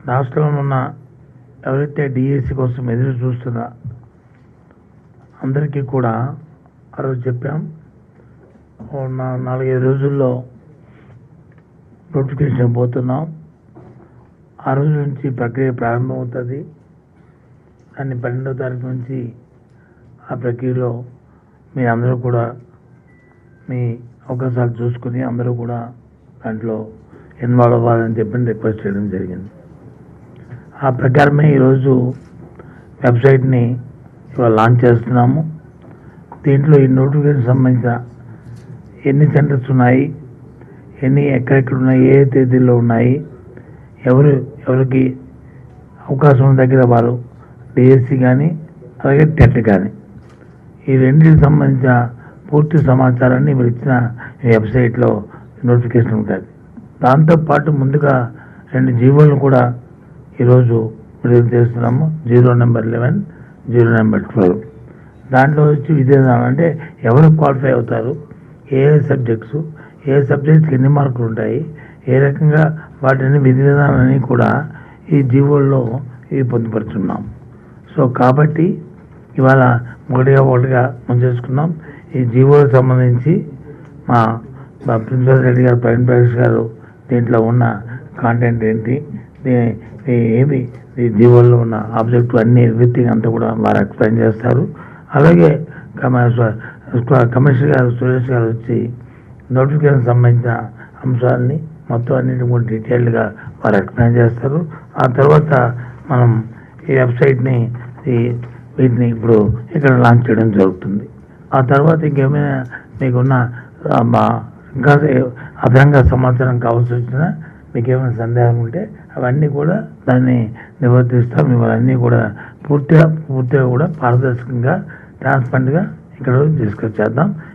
రాష్ట్రంలో ఉన్న ఎవరైతే డిఎస్సి కోసం ఎదురు చూస్తున్నా అందరికీ కూడా ఆ రోజు చెప్పాం. 4-5 రోజుల్లో నోటిఫికేషన్ పోతున్నాం. ఆ రోజు నుంచి ప్రక్రియ ప్రారంభమవుతుంది. దాన్ని 12వ తారీఖు నుంచి ఆ ప్రక్రియలో మీ అందరూ కూడా మీ అవకాశాలు చూసుకుని అందరూ కూడా దాంట్లో ఇన్వాల్వ్ అవ్వాలని చెప్పి రిక్వెస్ట్ చేయడం జరిగింది. ఆ ప్రకారమే ఈరోజు వెబ్సైట్ని ఇవాళ లాంచ్ చేస్తున్నాము. దీంట్లో ఈ నోటిఫికేషన్ సంబంధించిన ఎన్ని సెంటర్స్ ఉన్నాయి, ఎక్కడెక్కడ ఉన్నాయి, ఏ తేదీల్లో ఉన్నాయి, ఎవరికి అవకాశం ఉన్న దగ్గర వారు డిఎస్సి కానీ అలాగే టెట్ కానీ ఈ రెండింటికి సంబంధించిన పూర్తి సమాచారాన్ని మీరు ఇచ్చిన వెబ్సైట్లో నోటిఫికేషన్ ఉంటుంది. దాంతోపాటు ముందుగా 2 జీవోలను కూడా ఈరోజు విడుదల చేస్తున్నాము. 0 నెంబర్ 11, 0 నెంబర్ 12. దాంట్లో వచ్చి విధానం అంటే ఎవరు క్వాలిఫై అవుతారు, ఏ సబ్జెక్ట్స్కి ఎన్ని మార్కులు ఉంటాయి, ఏ రకంగా వాటిని విధి విధానాన్ని కూడా ఈ జీవోల్లో ఇవి పొందుపరుచున్నాం. సో కాబట్టి ఇవాళ ఒకటిగా ముంచేసుకున్నాం. ఈ జీవోలకు సంబంధించి మా ప్రిన్సిపల్ రెడ్డి గారు, ప్రవీణ్ ప్రకాష్ గారు దీంట్లో ఉన్న కాంటెంట్ ఏంటి, ఏమి ఈ జీవోల్లో ఉన్న ఆబ్జెక్టివ్ అన్ని ఎవ్రీథింగ్ అంతా కూడా వారు ఎక్స్ప్లెయిన్ చేస్తారు. అలాగే కమిషనర్ గారు సురేష్ గారు వచ్చి నోటిఫికేషన్ సంబంధించిన అంశాలని మొత్తం అన్నింటి కూడా డీటెయిల్డ్గా వారు ఎక్స్ప్లెయిన్ చేస్తారు. ఆ తర్వాత మనం ఈ వెబ్సైట్ని వీటిని ఇప్పుడు ఇక్కడ లాంచ్ చేయడం జరుగుతుంది. ఆ తర్వాత ఇంకేమైనా మీకున్న ఇంకా అదనంగా సమాచారం కావాల్సి వచ్చినా మీకు ఏమైనా సందేహం ఉంటే అవన్నీ కూడా దాన్ని నివర్తిస్తాం. ఇవన్నీ కూడా పూర్తిగా కూడా పారదర్శకంగా ట్రాన్స్పరెంట్గా ఇక్కడ డిస్కస్ చేద్దాం.